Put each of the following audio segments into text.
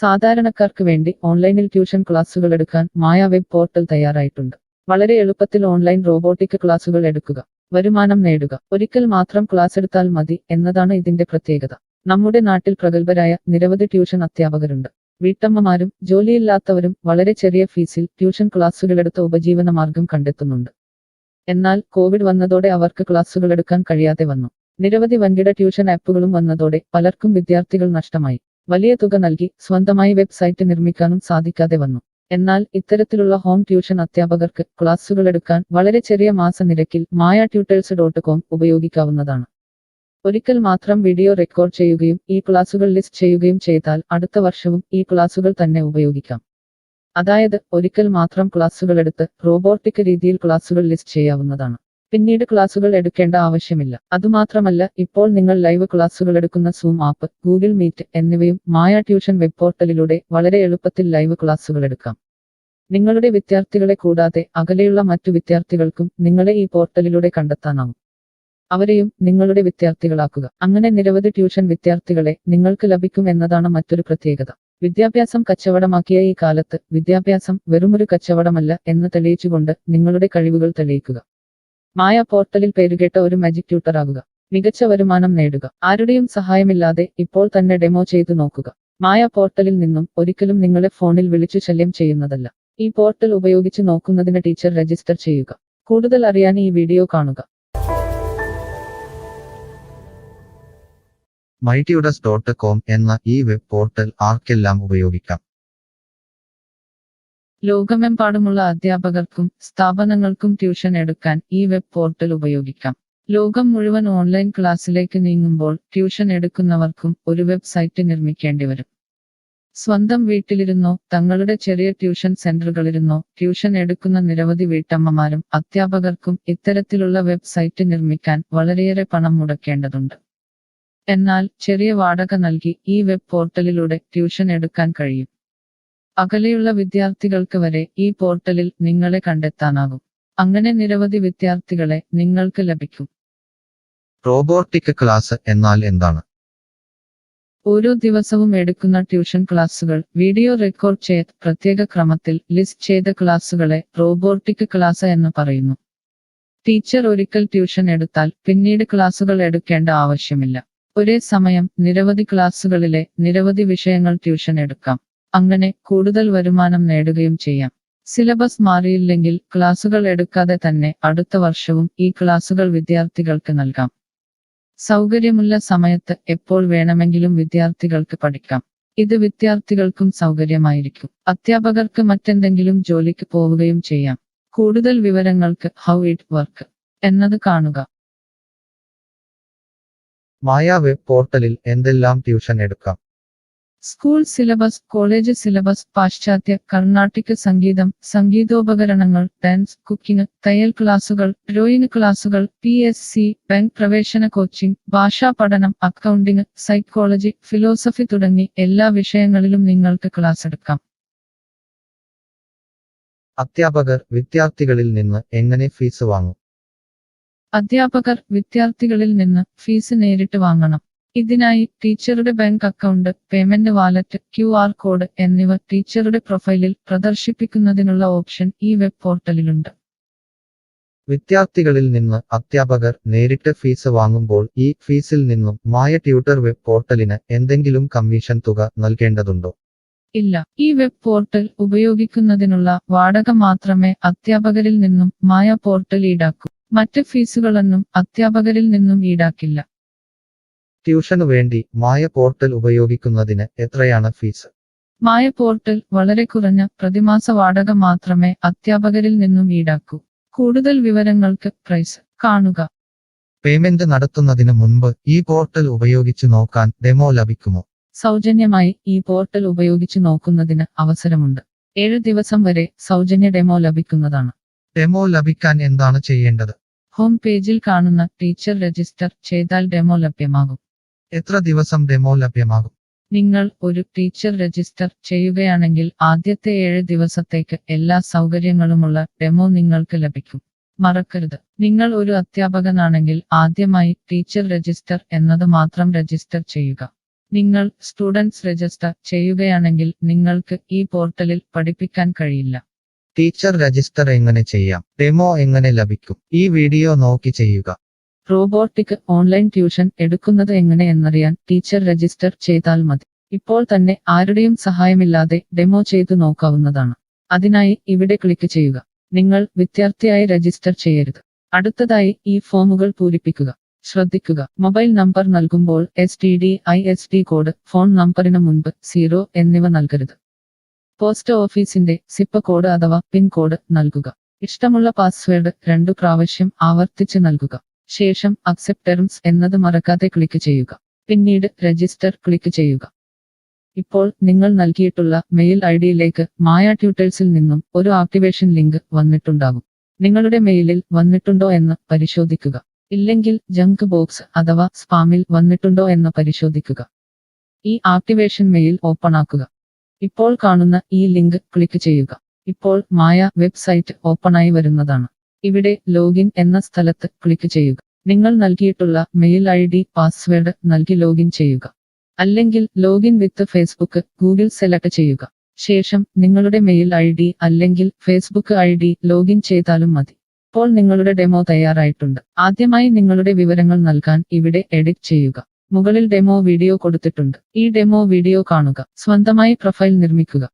സാധാരണക്കാർക്ക് വേണ്ടി ഓൺലൈനിൽ ട്യൂഷൻ ക്ലാസുകൾ എടുക്കാൻ മായ വെബ് പോർട്ടൽ തയ്യാറായിട്ടുണ്ട്. വളരെ എളുപ്പത്തിൽ ഓൺലൈൻ റോബോട്ടിക് ക്ലാസുകൾ എടുക്കുക, വരുമാനം നേടുക. ഒരിക്കൽ മാത്രം ക്ലാസ് എടുത്താൽ മതി എന്നതാണ് ഇതിന്റെ പ്രത്യേകത. നമ്മുടെ നാട്ടിൽ പ്രഗത്ഭരായ നിരവധി ട്യൂഷൻ അധ്യാപകരുണ്ട്. വീട്ടമ്മമാരും ജോലിയില്ലാത്തവരും വളരെ ചെറിയ ഫീസിൽ ട്യൂഷൻ ക്ലാസുകളെടുത്ത് ഉപജീവന മാർഗം കണ്ടെത്തുന്നുണ്ട്. എന്നാൽ കോവിഡ് വന്നതോടെ അവർക്ക് ക്ലാസുകൾ എടുക്കാൻ കഴിയാതെ വന്നു. നിരവധി വൻകിട ട്യൂഷൻ ആപ്പുകളും വന്നതോടെ പലർക്കും വിദ്യാർത്ഥികൾ നഷ്ടമായി. വലിയ തുക നൽകി സ്വന്തമായി വെബ്സൈറ്റ് നിർമ്മിക്കാനും സാധിക്കാതെ വന്നു. എന്നാൽ ഇത്തരത്തിലുള്ള ഹോം ട്യൂഷൻ അധ്യാപകർക്ക് ക്ലാസുകൾ എടുക്കാൻ വളരെ ചെറിയ മാസ നിരക്കിൽ mayatutors.com ഉപയോഗിക്കാവുന്നതാണ്. ഒരിക്കൽ മാത്രം വീഡിയോ റെക്കോർഡ് ചെയ്യുകയും ഈ ക്ലാസുകൾ ലിസ്റ്റ് ചെയ്യുകയും ചെയ്താൽ അടുത്ത വർഷവും ഈ ക്ലാസുകൾ തന്നെ ഉപയോഗിക്കാം. അതായത് ഒരിക്കൽ മാത്രം ക്ലാസുകൾ എടുത്ത് റോബോട്ടിക് രീതിയിൽ ക്ലാസുകൾ ലിസ്റ്റ് ചെയ്യാവുന്നതാണ്. പിന്നീട് ക്ലാസുകൾ എടുക്കേണ്ട ആവശ്യമില്ല. അതുമാത്രമല്ല, ഇപ്പോൾ നിങ്ങൾ ലൈവ് ക്ലാസുകൾ എടുക്കുന്ന സൂം ആപ്പ്, ഗൂഗിൾ മീറ്റ് എന്നിവയും മായ ട്യൂഷൻ വെബ് പോർട്ടലിലൂടെ വളരെ എളുപ്പത്തിൽ ലൈവ് ക്ലാസുകൾ എടുക്കാം. നിങ്ങളുടെ വിദ്യാർത്ഥികളെ കൂടാതെ അകലെയുള്ള മറ്റു വിദ്യാർത്ഥികൾക്കും നിങ്ങളെ ഈ പോർട്ടലിലൂടെ കണ്ടെത്താനാവും. അവരെയും നിങ്ങളുടെ വിദ്യാർത്ഥികളാക്കുക. അങ്ങനെ നിരവധി ട്യൂഷൻ വിദ്യാർത്ഥികളെ നിങ്ങൾക്ക് ലഭിക്കും എന്നതാണ് മറ്റൊരു പ്രത്യേകത. വിദ്യാഭ്യാസം കച്ചവടമാക്കിയ ഈ കാലത്ത് വിദ്യാഭ്യാസം വെറുമൊരു കച്ചവടമല്ല എന്ന് തെളിയിച്ചുകൊണ്ട് നിങ്ങളുടെ കഴിവുകൾ തെളിയിക്കുക. മായ പോർട്ടലിൽ പേരുകേട്ട ഒരു മാജിക് ട്യൂട്ടർ ആകുക. മികച്ച വരുമാനം നേടുക. ആരുടെയും സഹായമില്ലാതെ ഇപ്പോൾ തന്നെ ഡെമോ ചെയ്തു നോക്കുക. മായ പോർട്ടലിൽ നിന്നും ഒരിക്കലും നിങ്ങളെ ഫോണിൽ വിളിച്ചു ശല്യം ചെയ്യുന്നതല്ല. ഈ പോർട്ടൽ ഉപയോഗിച്ച് നോക്കുന്നതിന് ടീച്ചർ രജിസ്റ്റർ ചെയ്യുക. കൂടുതൽ അറിയാൻ ഈ വീഡിയോ കാണുക. mytutors.com എന്ന ഈ വെബ് പോർട്ടൽ ആർക്കെല്ലാം ഉപയോഗിക്കാം? ലോകമെമ്പാടുമുള്ള അധ്യാപകർക്കും സ്ഥാപനങ്ങൾക്കും ട്യൂഷൻ എടുക്കാൻ ഈ വെബ് പോർട്ടൽ ഉപയോഗിക്കാം. ലോകം മുഴുവൻ ഓൺലൈൻ ക്ലാസ്സിലേക്ക് നീങ്ങുമ്പോൾ ട്യൂഷൻ എടുക്കുന്നവർക്കും ഒരു വെബ്സൈറ്റ് നിർമ്മിക്കേണ്ടി വരും. സ്വന്തം വീട്ടിലിരുന്നോ തങ്ങളുടെ ചെറിയ ട്യൂഷൻ സെന്ററുകളിലിരുന്നോ ട്യൂഷൻ എടുക്കുന്ന നിരവധി വീട്ടമ്മമാരും അധ്യാപകർക്കും ഇത്തരത്തിലുള്ള വെബ്സൈറ്റ് നിർമ്മിക്കാൻ വളരെയേറെ പണം മുടക്കേണ്ടതുണ്ട്. എന്നാൽ ചെറിയ വാടക നൽകി ഈ വെബ് പോർട്ടലിലൂടെ ട്യൂഷൻ എടുക്കാൻ കഴിയും. അകലെയുള്ള വിദ്യാർത്ഥികൾക്ക് വരെ ഈ പോർട്ടലിൽ നിങ്ങളെ കണ്ടെത്താനാകും. അങ്ങനെ നിരവധി വിദ്യാർത്ഥികളെ നിങ്ങൾക്ക് ലഭിക്കും. റോബോട്ടിക് ക്ലാസ് എന്നാൽ എന്താണ്? ഓരോ ദിവസവും എടുക്കുന്ന ട്യൂഷൻ ക്ലാസുകൾ വീഡിയോ റെക്കോർഡ് ചെയ്ത് പ്രത്യേക ക്രമത്തിൽ ലിസ്റ്റ് ചെയ്ത ക്ലാസുകളെ റോബോട്ടിക് ക്ലാസ് എന്ന് പറയുന്നു. ടീച്ചർ ഒരിക്കൽ ട്യൂഷൻ എടുത്താൽ പിന്നീട് ക്ലാസുകൾ എടുക്കേണ്ട ആവശ്യമില്ല. ഒരേ സമയം നിരവധി ക്ലാസുകളിലെ നിരവധി വിഷയങ്ങൾ ട്യൂഷൻ എടുക്കാം. അങ്ങനെ കൂടുതൽ വരുമാനം നേടുകയും ചെയ്യാം. സിലബസ് മാറിയില്ലെങ്കിൽ ക്ലാസുകൾ എടുക്കാതെ തന്നെ അടുത്ത വർഷവും ഈ ക്ലാസുകൾ വിദ്യാർത്ഥികൾക്ക് നൽകാം. സൗകര്യമുള്ള സമയത്ത് എപ്പോൾ വേണമെങ്കിലും വിദ്യാർത്ഥികൾക്ക് പഠിക്കാം. ഇത് വിദ്യാർത്ഥികൾക്കും സൗകര്യമായിരിക്കും. അധ്യാപകർക്ക് മറ്റെന്തെങ്കിലും ജോലിക്ക് പോവുകയും ചെയ്യാം. കൂടുതൽ വിവരങ്ങൾക്ക് ഹൗ ഇറ്റ് വർക്ക് എന്നത് കാണുക. മായ വെബ് പോർട്ടലിൽ എന്തെല്ലാം ട്യൂഷൻ എടുക്കാം? സ്കൂൾ സിലബസ്, കോളേജ് സിലബസ്, പാശ്ചാത്യ, കർണാട്ടിക് സംഗീതം, സംഗീതോപകരണങ്ങൾ, ഡാൻസ്, കുക്കിംഗ്, തയ്യൽ ക്ലാസുകൾ, ഡ്രോയിങ് ക്ലാസുകൾ, PSC, ബാങ്ക് പ്രവേശന കോച്ചിംഗ്, ഭാഷാ പഠനം, അക്കൗണ്ടിംഗ്, സൈക്കോളജി, ഫിലോസഫി തുടങ്ങി എല്ലാ വിഷയങ്ങളിലും നിങ്ങൾക്ക് ക്ലാസ് എടുക്കാം. അധ്യാപകർ വിദ്യാർത്ഥികളിൽ നിന്ന് എങ്ങനെ ഫീസ് വാങ്ങും? അധ്യാപകർ വിദ്യാർത്ഥികളിൽ നിന്ന് ഫീസ് നേരിട്ട് വാങ്ങണം. ഇതിനായി ടീച്ചറുടെ bank account, payment wallet, QR code എന്നിവ ടീച്ചറുടെ പ്രൊഫൈലിൽ പ്രദർശിപ്പിക്കുന്നതിനുള്ള ഓപ്ഷൻ ഈ വെബ് പോർട്ടലിലുണ്ട്. വിദ്യാർത്ഥികളിൽ നിന്ന് അധ്യാപകർ നേരിട്ട് ഫീസ് വാങ്ങുമ്പോൾ ഈ ഫീസിൽ നിന്നും മായ ട്യൂട്ടർ വെബ് പോർട്ടലിന് എന്തെങ്കിലും കമ്മീഷൻ തുക നൽകേണ്ടതുണ്ടോ? ഇല്ല. ഈ വെബ് പോർട്ടൽ ഉപയോഗിക്കുന്നതിനുള്ള വാടക മാത്രമേ അധ്യാപകരിൽ നിന്നും മായ പോർട്ടൽ ഈടാക്കൂ. മറ്റ് ഫീസുകളൊന്നും അധ്യാപകരിൽ നിന്നും ഈടാക്കില്ല. ട്യൂഷനു വേണ്ടി മായ പോർട്ടൽ ഉപയോഗിക്കുന്നതിന് എത്രയാണ് ഫീസ്? മായ പോർട്ടൽ വളരെ കുറഞ്ഞ പ്രതിമാസ വാടക മാത്രമേ അധ്യാപകരിൽ നിന്നും ഈടാക്കൂ. കൂടുതൽ വിവരങ്ങൾക്ക് പ്രൈസ് കാണുക. പേയ്മെന്റ് നടത്തുന്നതിന് മുൻപ് ഈ പോർട്ടൽ ഉപയോഗിച്ചു നോക്കാൻ ഡെമോ ലഭിക്കുമോ? സൗജന്യമായി ഈ പോർട്ടൽ ഉപയോഗിച്ചു നോക്കുന്നതിന് അവസരമുണ്ട്. 7 ദിവസം വരെ സൗജന്യ ഡെമോ ലഭിക്കുന്നതാണ്. ഡെമോ ലഭിക്കാൻ എന്താണ് ചെയ്യേണ്ടത്? ഹോം പേജിൽ കാണുന്ന ടീച്ചർ രജിസ്റ്റർ ചെയ്താൽ ഡെമോ ലഭ്യമാകും. എത്ര ദിവസം ഡെമോ ലഭ്യമാകും? നിങ്ങൾ ഒരു ടീച്ചർ രജിസ്റ്റർ ചെയ്യുകയാണെങ്കിൽ ആദ്യത്തെ 7 ദിവസത്തേക്ക് എല്ലാ സൗകര്യങ്ങളുമുള്ള ഡെമോ നിങ്ങൾക്ക് ലഭിക്കും. മറക്കരുത്, നിങ്ങൾ ഒരു അധ്യാപകനാണെങ്കിൽ ആദ്യമായി ടീച്ചർ രജിസ്റ്റർ എന്നത് മാത്രം രജിസ്റ്റർ ചെയ്യുക. നിങ്ങൾ സ്റ്റുഡൻസ് രജിസ്റ്റർ ചെയ്യുകയാണെങ്കിൽ നിങ്ങൾക്ക് ഈ പോർട്ടലിൽ പഠിപ്പിക്കാൻ കഴിയില്ല. ടീച്ചർ രജിസ്റ്റർ എങ്ങനെ ചെയ്യാം? ഡെമോ എങ്ങനെ ലഭിക്കും? ഈ വീഡിയോ നോക്കി ചെയ്യുക. റോബോട്ടിക് ഓൺലൈൻ ട്യൂഷൻ എടുക്കുന്നത് എങ്ങനെ എന്നറിയാൻ ടീച്ചർ രജിസ്റ്റർ ചെയ്താൽ മതി. ഇപ്പോൾ തന്നെ ആരുടെയും സഹായമില്ലാതെ ഡെമോ ചെയ്തു നോക്കാവുന്നതാണ്. അതിനായി ഇവിടെ ക്ലിക്ക് ചെയ്യുക. നിങ്ങൾ വിദ്യാർത്ഥിയായി രജിസ്റ്റർ ചെയ്യരുത്. അടുത്തതായി ഈ ഫോമുകൾ പൂരിപ്പിക്കുക. ശ്രദ്ധിക്കുക, മൊബൈൽ നമ്പർ നൽകുമ്പോൾ STD/ISD കോഡ്, ഫോൺ നമ്പറിന് മുൻപ് 0 എന്നിവ നൽകരുത്. പോസ്റ്റ് ഓഫീസിന്റെ സിപ്പ് കോഡ് അഥവാ പിൻ കോഡ് നൽകുക. ഇഷ്ടമുള്ള പാസ്വേഡ് 2 പ്രാവശ്യം ആവർത്തിച്ച് നൽകുക. ശേഷം അക്സെപ്റ്റ് ടേംസ് എന്നത് മറക്കാതെ ക്ലിക്ക് ചെയ്യുക. പിന്നീട് രജിസ്റ്റർ ക്ലിക്ക് ചെയ്യുക. ഇപ്പോൾ നിങ്ങൾ നൽകിയിട്ടുള്ള മെയിൽ ഐഡിയിലേക്ക് മായ ട്യൂട്ടേഴ്സിൽ നിന്നും ഒരു ആക്ടിവേഷൻ ലിങ്ക് വന്നിട്ടുണ്ടാകും. നിങ്ങളുടെ മെയിലിൽ വന്നിട്ടുണ്ടോ എന്ന് പരിശോധിക്കുക. ഇല്ലെങ്കിൽ ജങ്ക് ബോക്സ് അഥവാ സ്പാമിൽ വന്നിട്ടുണ്ടോ എന്ന് പരിശോധിക്കുക. ഈ ആക്ടിവേഷൻ മെയിൽ ഓപ്പൺ ആക്കുക. ഇപ്പോൾ കാണുന്ന ഈ ലിങ്ക് ക്ലിക്ക് ചെയ്യുക. ഇപ്പോൾ മായ വെബ്സൈറ്റ് ഓപ്പണായി വരുന്നതാണ്. ഇവിടെ ലോഗിൻ എന്ന സ്ഥലത്ത് ക്ലിക്ക് ചെയ്യുക. നിങ്ങൾ നൽകിയിട്ടുള്ള മെയിൽ ID, പാസ്വേഡ് നൽകി ലോഗിൻ ചെയ്യുക. അല്ലെങ്കിൽ ലോഗിൻ വിത്ത് ഫേസ്ബുക്ക്, ഗൂഗിൾ സെലക്ട് ചെയ്യുക. ശേഷം നിങ്ങളുടെ മെയിൽ ID അല്ലെങ്കിൽ ഫേസ്ബുക്ക് ID ലോഗിൻ ചെയ്താലും മതി. ഇപ്പോൾ നിങ്ങളുടെ ഡെമോ തയ്യാറായിട്ടുണ്ട്. ആദ്യമായി നിങ്ങളുടെ വിവരങ്ങൾ നൽകാൻ ഇവിടെ എഡിറ്റ് ചെയ്യുക. മുകളിൽ ഡെമോ വീഡിയോ കൊടുത്തിട്ടുണ്ട്. ഈ ഡെമോ വീഡിയോ കാണുക. സ്വന്തമായി പ്രൊഫൈൽ നിർമ്മിക്കുക.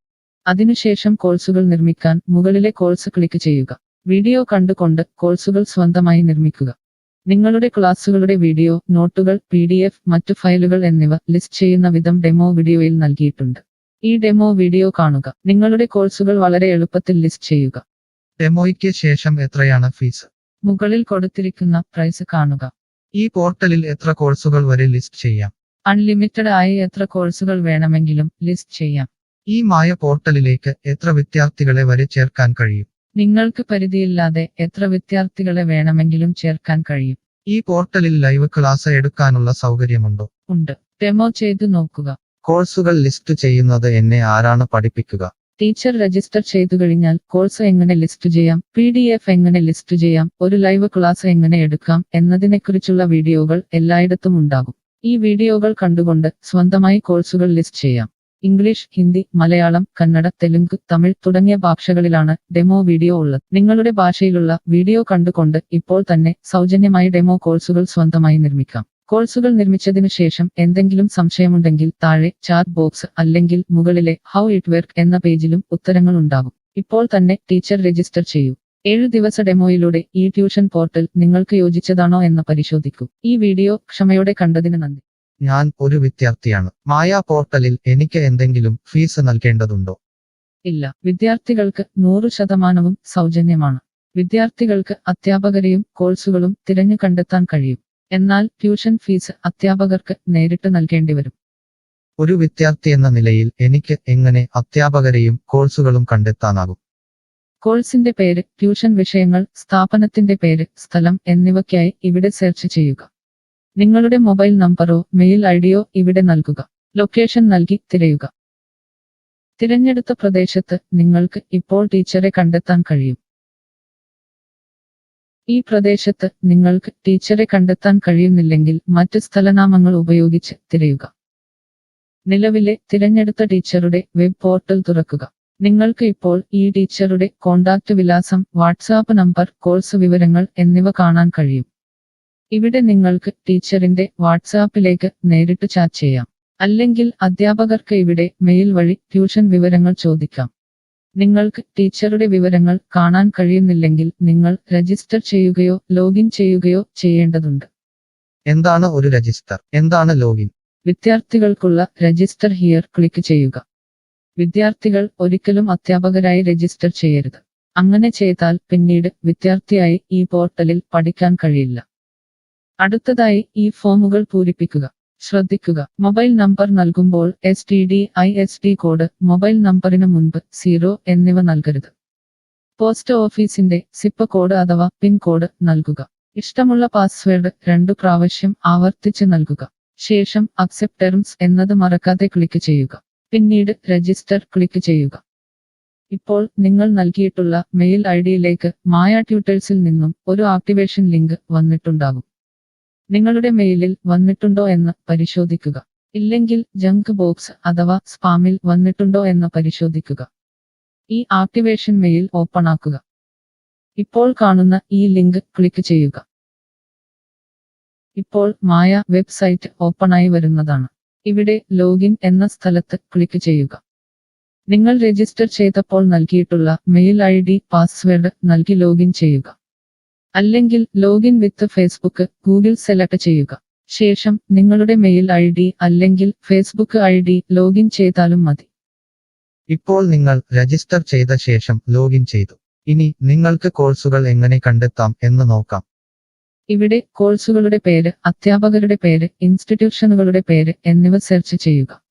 അതിനുശേഷം കോഴ്സുകൾ നിർമ്മിക്കാൻ മുകളിലെ കോഴ്സ് ക്ലിക്ക് ചെയ്യുക. വീഡിയോ കണ്ടുകൊണ്ട് കോഴ്സുകൾ സ്വന്തമായി നിർമ്മിക്കുക. നിങ്ങളുടെ ക്ലാസുകളുടെ വീഡിയോ, നോട്ടുകൾ, PDF, മറ്റു ഫയലുകൾ എന്നിവ ലിസ്റ്റ് ചെയ്യുന്ന വിധം ഡെമോ വീഡിയോയിൽ നൽകിയിട്ടുണ്ട്. ഈ ഡെമോ വീഡിയോ കാണുക. നിങ്ങളുടെ കോഴ്സുകൾ വളരെ എളുപ്പത്തിൽ ലിസ്റ്റ് ചെയ്യുക. ഡെമോയ്ക്ക് ശേഷം എത്രയാണ് ഫീസ്? മുകളിൽ കൊടുത്തിരിക്കുന്ന പ്രൈസ് കാണുക. ഈ പോർട്ടലിൽ എത്ര കോഴ്സുകൾ വരെ ലിസ്റ്റ് ചെയ്യാം? അൺലിമിറ്റഡ് ആയി എത്ര കോഴ്സുകൾ വേണമെങ്കിലും ലിസ്റ്റ് ചെയ്യാം. ഈ മായ പോർട്ടലിലേക്ക് എത്ര വിദ്യാർത്ഥികളെ വരെ ചേർക്കാൻ കഴിയും? നിങ്ങൾക്ക് പരിധിയില്ലാതെ എത്ര വിദ്യാർത്ഥികളെ വേണമെങ്കിലും ചേർക്കാൻ കഴിയും. ഈ പോർട്ടലിൽ ലൈവ് ക്ലാസ് എടുക്കാനുള്ള സൗകര്യമുണ്ടോ? ഉണ്ട്. ഡെമോ ചെയ്തു നോക്കുക. കോഴ്സുകൾ ലിസ്റ്റ് ചെയ്യുന്നത് എന്നെ ആരാണ് പഠിപ്പിക്കുക? ടീച്ചർ രജിസ്റ്റർ ചെയ്തു കഴിഞ്ഞാൽ കോഴ്സ് എങ്ങനെ ലിസ്റ്റ് ചെയ്യാം, PDF എങ്ങനെ ലിസ്റ്റ് ചെയ്യാം, ഒരു ലൈവ് ക്ലാസ് എങ്ങനെ എടുക്കാം എന്നതിനെക്കുറിച്ചുള്ള വീഡിയോകൾ എല്ലായിടത്തും ഉണ്ടാകും. ഈ വീഡിയോകൾ കണ്ടുകൊണ്ട് സ്വന്തമായി കോഴ്സുകൾ ലിസ്റ്റ് ചെയ്യാം. ഇംഗ്ലീഷ്, ഹിന്ദി, മലയാളം, കന്നഡ, തെലുങ്ക്, തമിഴ് തുടങ്ങിയ ഭാഷകളിലാണ് ഡെമോ വീഡിയോ ഉള്ളത്. നിങ്ങളുടെ ഭാഷയിലുള്ള വീഡിയോ കണ്ടുകൊണ്ട് ഇപ്പോൾ തന്നെ സൗജന്യമായി ഡെമോ കോഴ്സുകൾ സ്വന്തമായി നിർമ്മിക്കാം. കോഴ്സുകൾ നിർമ്മിച്ചതിനു ശേഷം എന്തെങ്കിലും സംശയമുണ്ടെങ്കിൽ താഴെ ചാറ്റ് ബോക്സ് അല്ലെങ്കിൽ മുകളിലെ ഹൗ ഇറ്റ് വർക്ക് എന്ന പേജിലും ഉത്തരങ്ങൾ ഉണ്ടാകും. ഇപ്പോൾ തന്നെ ടീച്ചർ രജിസ്റ്റർ ചെയ്യൂ. 7 ദിവസ ഡെമോയിലൂടെ ഈ ട്യൂഷൻ പോർട്ടൽ നിങ്ങൾക്ക് യോജിച്ചതാണോ എന്ന് പരിശോധിക്കൂ. ഈ വീഡിയോ ക്ഷമയോടെ കണ്ടതിന് നന്ദി. ഞാൻ ഒരു വിദ്യാർത്ഥിയാണ്. മായ പോർട്ടലിൽ എനിക്ക് എന്തെങ്കിലും ഫീസ് നൽകേണ്ടതുണ്ടോ? ഇല്ല. വിദ്യാർത്ഥികൾക്ക് 100% സൗജന്യമാണ്. വിദ്യാർത്ഥികൾക്ക് അധ്യാപകരെയും കോഴ്സുകളും തിരഞ്ഞു കണ്ടെത്താൻ കഴിയും. എന്നാൽ ട്യൂഷൻ ഫീസ് അധ്യാപകർക്ക് നേരിട്ട് നൽകേണ്ടി വരും. ഒരു വിദ്യാർത്ഥി എന്ന നിലയിൽ എനിക്ക് എങ്ങനെ അധ്യാപകരെയും കോഴ്സുകളും കണ്ടെത്താനാകും? കോഴ്സിന്റെ പേര്, ട്യൂഷൻ വിഷയങ്ങൾ, സ്ഥാപനത്തിന്റെ പേര്, സ്ഥലം എന്നിവയ്ക്കായി ഇവിടെ സെർച്ച് ചെയ്യുക. നിങ്ങളുടെ മൊബൈൽ നമ്പറോ മെയിൽ ഐഡിയോ ഇവിടെ നൽകുക. ലൊക്കേഷൻ നൽകി തിരയുക. തിരഞ്ഞെടുത്ത പ്രദേശത്ത് നിങ്ങൾക്ക് ഇപ്പോൾ ടീച്ചറെ കണ്ടെത്താൻ കഴിയും. ഈ പ്രദേശത്ത് നിങ്ങൾക്ക് ടീച്ചറെ കണ്ടെത്താൻ കഴിയുന്നില്ലെങ്കിൽ മറ്റ് സ്ഥലനാമങ്ങൾ ഉപയോഗിച്ച് തിരയുക. നിലവിലെ തിരഞ്ഞെടുത്ത ടീച്ചറുടെ വെബ് പോർട്ടൽ തുറക്കുക. നിങ്ങൾക്ക് ഇപ്പോൾ ഈ ടീച്ചറുടെ കോൺടാക്റ്റ് വിലാസം, വാട്സാപ്പ് നമ്പർ, കോഴ്സ് വിവരങ്ങൾ എന്നിവ കാണാൻ കഴിയും. ഇവിടെ നിങ്ങൾക്ക് ടീച്ചറിന്റെ വാട്സാപ്പിലേക്ക് നേരിട്ട് ചാറ്റ് ചെയ്യാം. അല്ലെങ്കിൽ അധ്യാപകർക്ക് ഇവിടെ മെയിൽ വഴി ട്യൂഷൻ വിവരങ്ങൾ ചോദിക്കാം. നിങ്ങൾക്ക് ടീച്ചറുടെ വിവരങ്ങൾ കാണാൻ കഴിയുന്നില്ലെങ്കിൽ നിങ്ങൾ രജിസ്റ്റർ ചെയ്യുകയോ ലോഗിൻ ചെയ്യുകയോ ചെയ്യേണ്ടതുണ്ട്. എന്താണ് ഒരു രജിസ്റ്റർ? എന്താണ് ലോഗിൻ? വിദ്യാർത്ഥികൾക്കുള്ള രജിസ്റ്റർ ഹിയർ ക്ലിക്ക് ചെയ്യുക. വിദ്യാർത്ഥികൾ ഒരിക്കലും അധ്യാപകരായി രജിസ്റ്റർ ചെയ്യരുത്. അങ്ങനെ ചെയ്താൽ പിന്നീട് വിദ്യാർത്ഥിയായി ഈ പോർട്ടലിൽ പഠിക്കാൻ കഴിയില്ല. അടുത്തതായി ഈ ഫോമുകൾ പൂരിപ്പിക്കുക. ശ്രദ്ധിക്കുക, മൊബൈൽ നമ്പർ നൽകുമ്പോൾ STD/ISD കോഡ്, മൊബൈൽ നമ്പറിന് മുൻപ് 0 എന്നിവ നൽകരുത്. പോസ്റ്റ് ഓഫീസിന്റെ സിപ്പ് കോഡ് അഥവാ പിൻ കോഡ് നൽകുക. ഇഷ്ടമുള്ള പാസ്വേഡ് 2 പ്രാവശ്യം ആവർത്തിച്ച് നൽകുക. ശേഷം അക്സെപ്റ്റ് ടേംസ് എന്നത് മറക്കാതെ ക്ലിക്ക് ചെയ്യുക. പിന്നീട് രജിസ്റ്റർ ക്ലിക്ക് ചെയ്യുക. ഇപ്പോൾ നിങ്ങൾ നൽകിയിട്ടുള്ള മെയിൽ ഐഡിയിലേക്ക് മായ ട്യൂട്ടേഴ്സിൽ നിന്നും ഒരു ആക്ടിവേഷൻ ലിങ്ക് വന്നിട്ടുണ്ടാകും. നിങ്ങളുടെ മെയിലിൽ വന്നിട്ടുണ്ടോ എന്ന് പരിശോധിക്കുക. ഇല്ലെങ്കിൽ ജങ്ക് ബോക്സ് അഥവാ സ്പാമിൽ വന്നിട്ടുണ്ടോ എന്ന് പരിശോധിക്കുക. ഈ ആക്ടിവേഷൻ മെയിൽ ഓപ്പൺ ആക്കുക. ഇപ്പോൾ കാണുന്ന ഈ ലിങ്ക് ക്ലിക്ക് ചെയ്യുക. ഇപ്പോൾ മായ വെബ്സൈറ്റ് ഓപ്പണായി വരുന്നതാണ്. ഇവിടെ ലോഗിൻ എന്ന സ്ഥലത്ത് ക്ലിക്ക് ചെയ്യുക. നിങ്ങൾ രജിസ്റ്റർ ചെയ്തപ്പോൾ നൽകിയിട്ടുള്ള മെയിൽ ID പാസ്വേഡ് നൽകി ലോഗിൻ ചെയ്യുക. അല്ലെങ്കിൽ ലോഗിൻ വിത്ത് ഫേസ്ബുക്ക് ഗൂഗിൾ സെലക്ട് ചെയ്യുക. ശേഷം നിങ്ങളുടെ മെയിൽ ID അല്ലെങ്കിൽ ഫേസ്ബുക്ക് ID ലോഗിൻ ചെയ്താലും മതി. ഇപ്പോൾ നിങ്ങൾ രജിസ്റ്റർ ചെയ്ത ശേഷം ലോഗിൻ ചെയ്തു. ഇനി നിങ്ങൾക്ക് കോഴ്സുകൾ എങ്ങനെ കണ്ടെത്താം എന്ന് നോക്കാം. ഇവിടെ കോഴ്സുകളുടെ പേര്, അധ്യാപകരുടെ പേര്, ഇൻസ്റ്റിറ്റ്യൂഷനുകളുടെ പേര് എന്നിവ സെർച്ച് ചെയ്യുക.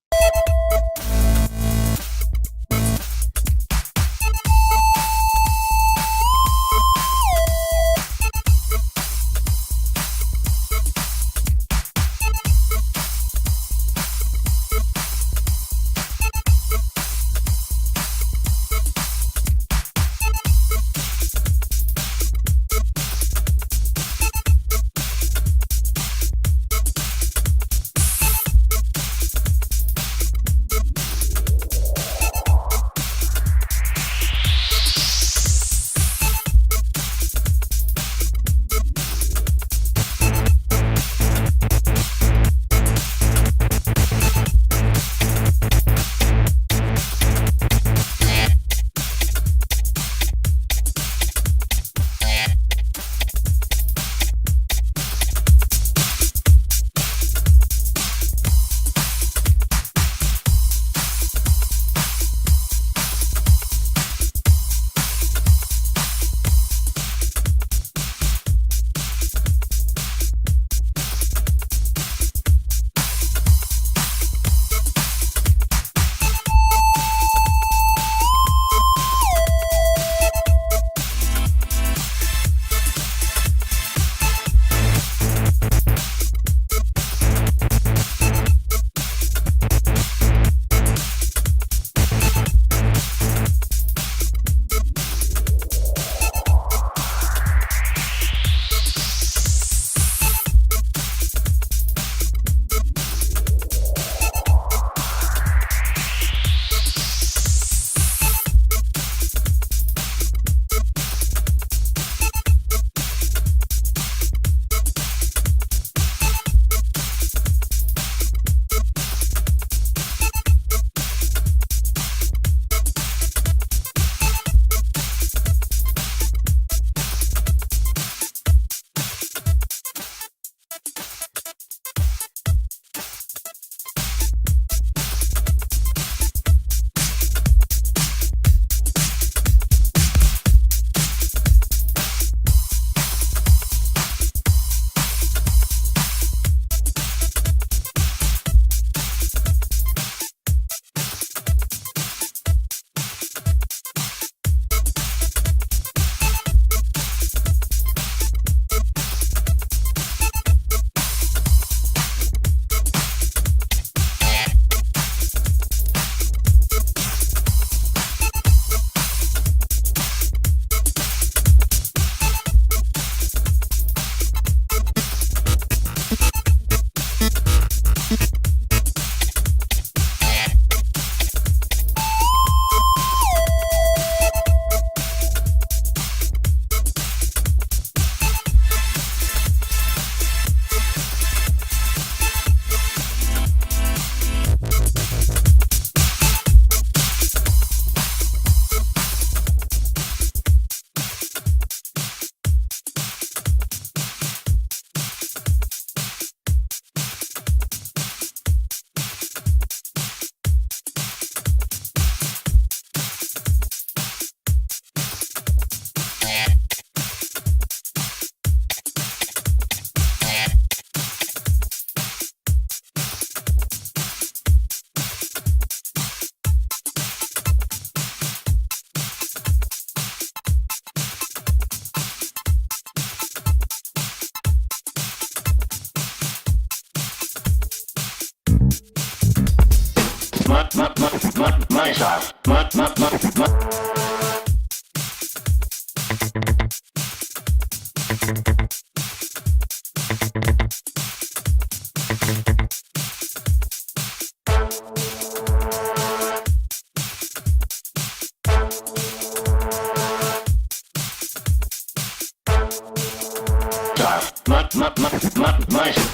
Mush.